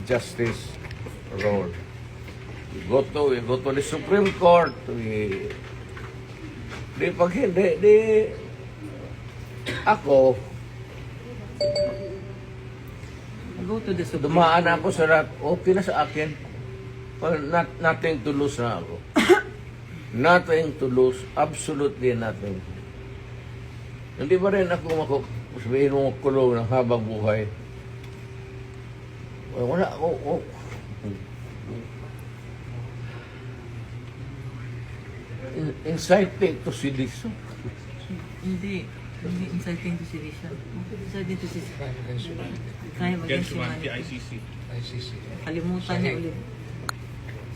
justice role. We go to the Supreme Court, pag hindi, ako, Go to the Supreme dumaan Court. ako sa okay na sa akin. Well, nothing to lose na ako. Nothing to lose. Absolutely nothing. Hindi ba rin ako sabihin mo kulong ng habang buhay? Wala ako. Inciting to sedition. Hindi inciting to sedition. Inciting to sedition. Crime against humanity. ICC. Kalimutan niya ulit.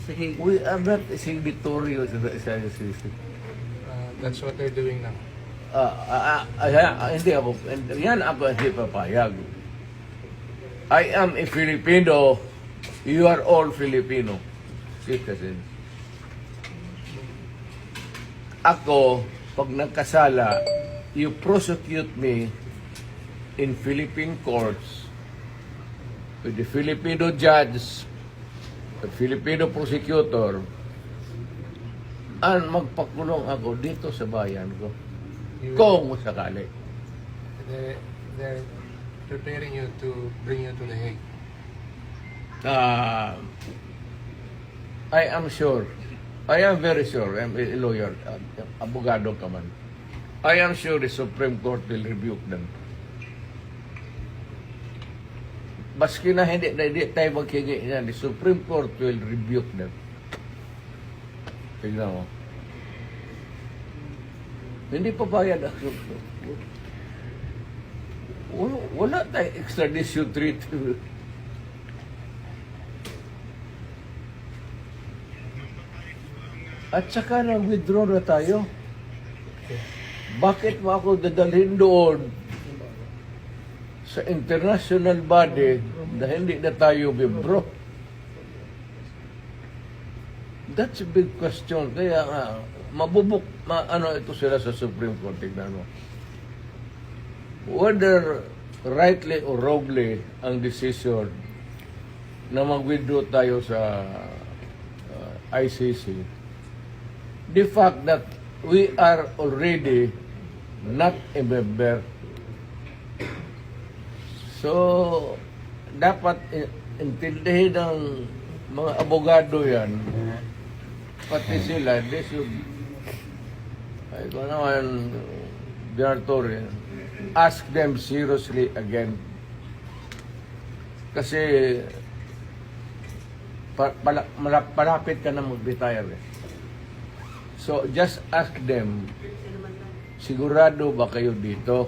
Sa Hague. We are not signatory sa ICC. That's what they're doing now. Hindi ako. Yan ako hindi papayag. I am a Filipino. You are all Filipino citizens. Ako, pag nagkasala, you prosecute me in Philippine courts with the Filipino judge, the Filipino prosecutor, at magpakulong ako dito sa bayan ko. Kung sakali. They're preparing you to bring you to the Hague. I am sure. I am very sure. I'm a lawyer. Abogado ka man. I am sure the Supreme Court will rebuke them. Baski na hindi tayo maghingi yan, the Supreme Court will rebuke them. Tignan mo. Hindi pa bayad ang wala tayong extradition treaty. At saka nag-withdraw na tayo. Bakit mo ako dadalhin doon sa international body na hindi na tayo bibro? That's a big question. Kaya nga, ano ito sila sa Supreme Court, tignan mo. Whether rightly or wrongly ang decision na mag-withdraw tayo sa ICC, the fact that we are already not a member. So, dapat intindihin ng mga abogado yan, pati sila, they should, ay ko naman, Torre, ask them seriously again. Kasi, malapit ka na mag-retire. So, just ask them, sigurado ba kayo dito?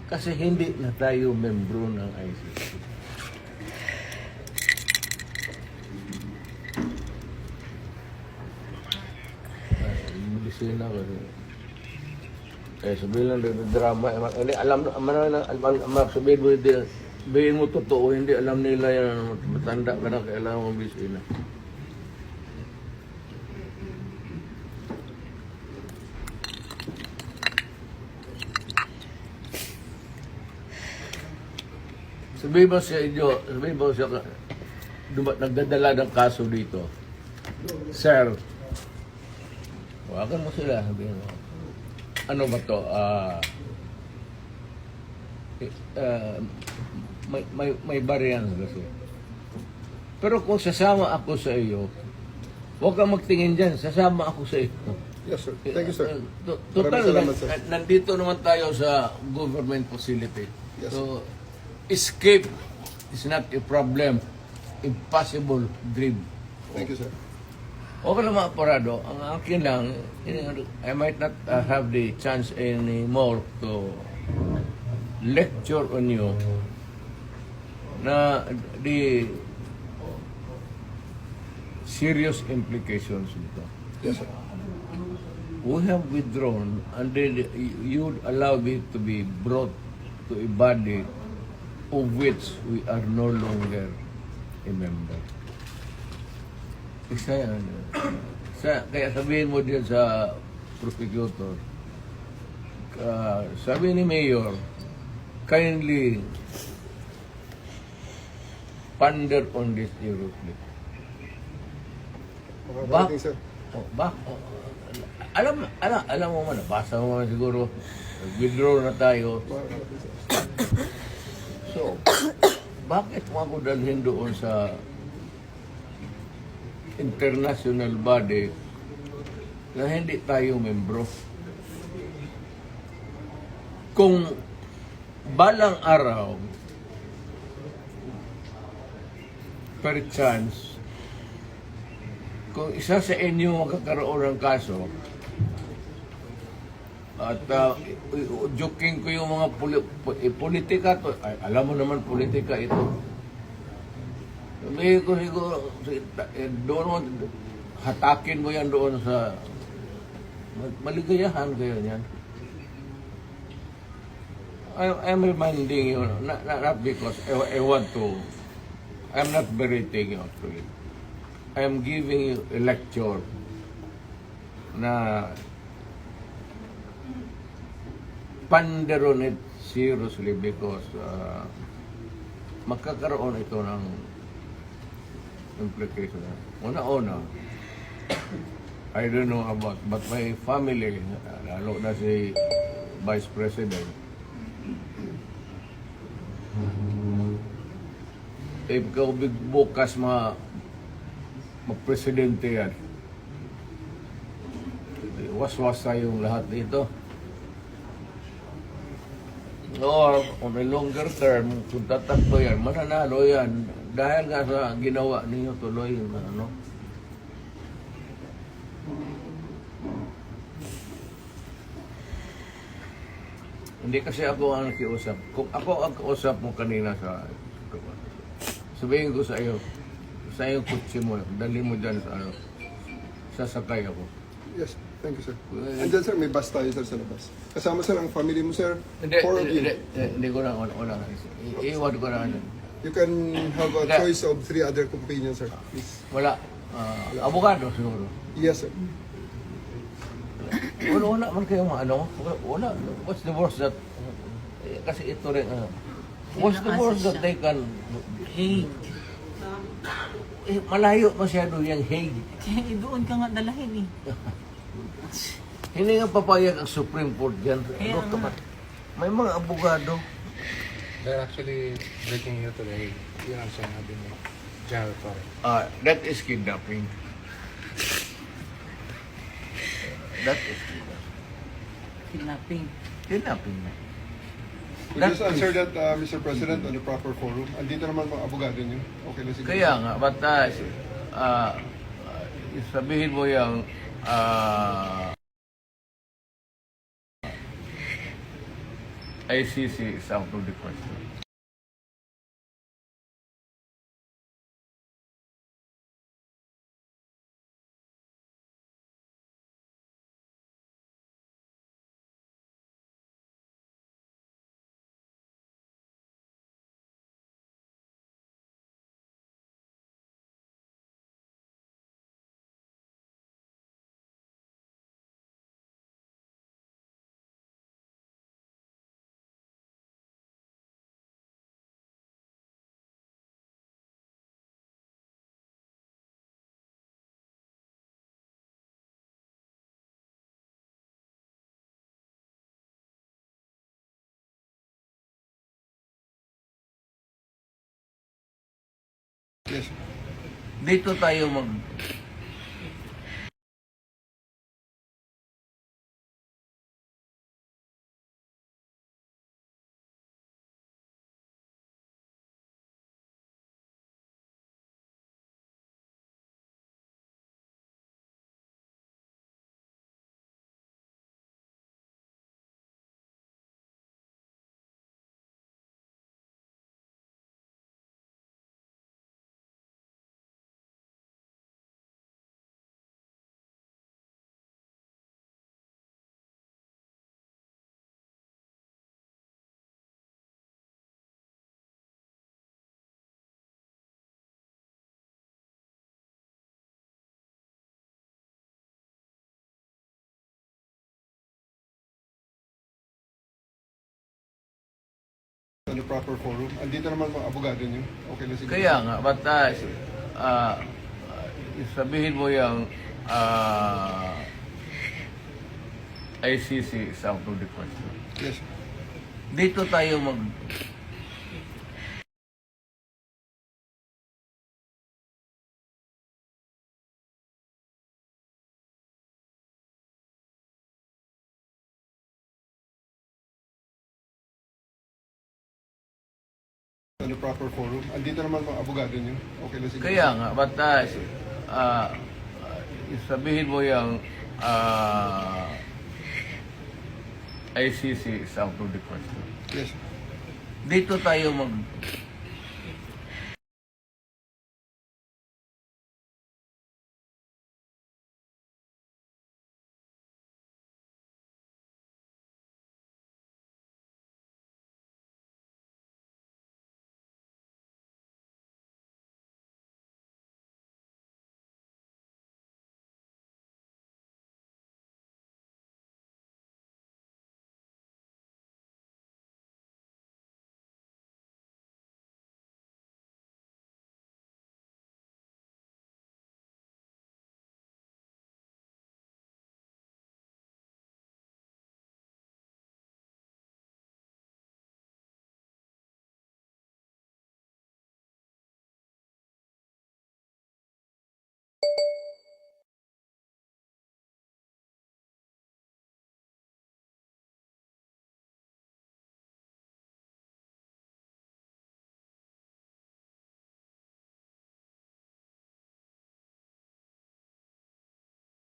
Kasi hindi na tayo membro ng ICC. Medisina ko. Sabihin lang, drama. Sabihin mo, sabihin mo totoo, hindi alam nila yan. Matanda ka na, kailangan mo medisina. Sabihin mo siya, nagdadala ng kaso dito. Sir, wagan mo sila, sabihin mo. Ano ba to? May bariyan kasi. Pero kung sasama ako sa iyo, huwag kang magtingin dyan, sasama ako sa iyo. Yes, sir. Thank you, sir. Total, Maraming salamat, sir. nandito naman tayo sa government facility. Yes, So, escape is not a problem. Impossible dream. Thank you, sir. Okay lang mga parado. Ang akin lang, I might not have the chance anymore to lecture on you na the serious implications nito. Yes, sir. We have withdrawn and then you allow me to be brought to a body of which we are no longer a member. Isa yan. Kaya sabihin mo din sa prosecutor, sabi ni Mayor, kindly ponder on this seriously. Makakarating, sir. Alam mo man, nabasa mo man siguro, withdraw na tayo. Makakarating, sir. So, bakit mo ako dalhin doon sa international body na hindi tayo membro? Kung balang araw, per chance, kung isa sa inyo magkakaroon ng kaso, at joking ko yung mga politika to, ay, alam mo naman politika ito. Sabi ko siguro, doon hatakin mo yan doon sa maligayahan kayo niyan. I'm reminding you, not because I want to, I'm not berating you actually. I'm giving you a lecture na ponder on it seriously because magkakaroon ito ng implication. Una-una, I don't know about, but my family, lalo na si Vice President, if ikaw bukas mag-presidente yan, waswas tayong lahat dito. Or on a longer term, kung tatakbo yan, mananalo yan. Dahil nga sa ginawa ninyo tuloy, ano. Hindi kasi ako ang nakiusap. Kung ako ang kausap mo kanina sabihin ko sa iyo kutsi mo, dali mo dyan sa ano, sasakay ako. Yes, thank you, sir. And then, sir, may bus tayo, sir, sa labas. Kasama, sir, ang family mo, sir. Hindi 4 of you. ko na, iwan ko na. You can have a Hindi. choice of 3 other companions, sir. Please. Wala. Abogado siguro. Yes, sir. Wala man kayo ano. Wala. What's the worst that, kasi ito rin, what's the worst that they can, Hague. malayo masyado yung Hague. Kaya doon ka nga dalahin eh. Hindi nga papayag ang Supreme Court dyan. Kaya Ano ka nga. ba? May mga abogado. They're actually breaking you today. Yun ang sinabi ni General Torre. That is kidnapping. That is Kidnapping. kidnapping. Would you just answer that, Mr. President, on the proper forum? Andito naman mga abogado niyo. Okay na siguro. Kaya nga, but sabihin mo yung ICC is out of the question. Yes. Dito tayo mag On the proper forum. Andito naman mga abogado niyo. Okay na siguro. Kaya nga, but sabihin mo yung ICC is out of the question. Yes. Dito tayo On the proper forum. Andito naman mga abogado niyo. Okay na siguro. Kaya nga, but sabihin mo yung ICC is out of the question. Yes. Dito tayo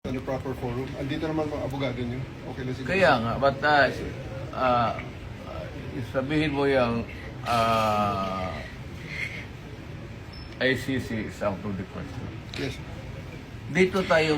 On the proper forum. Andito naman mga abogado niyo. Okay na siguro. Kaya nga, but sabihin mo yung ICC is out of the question. Yes. Dito tayo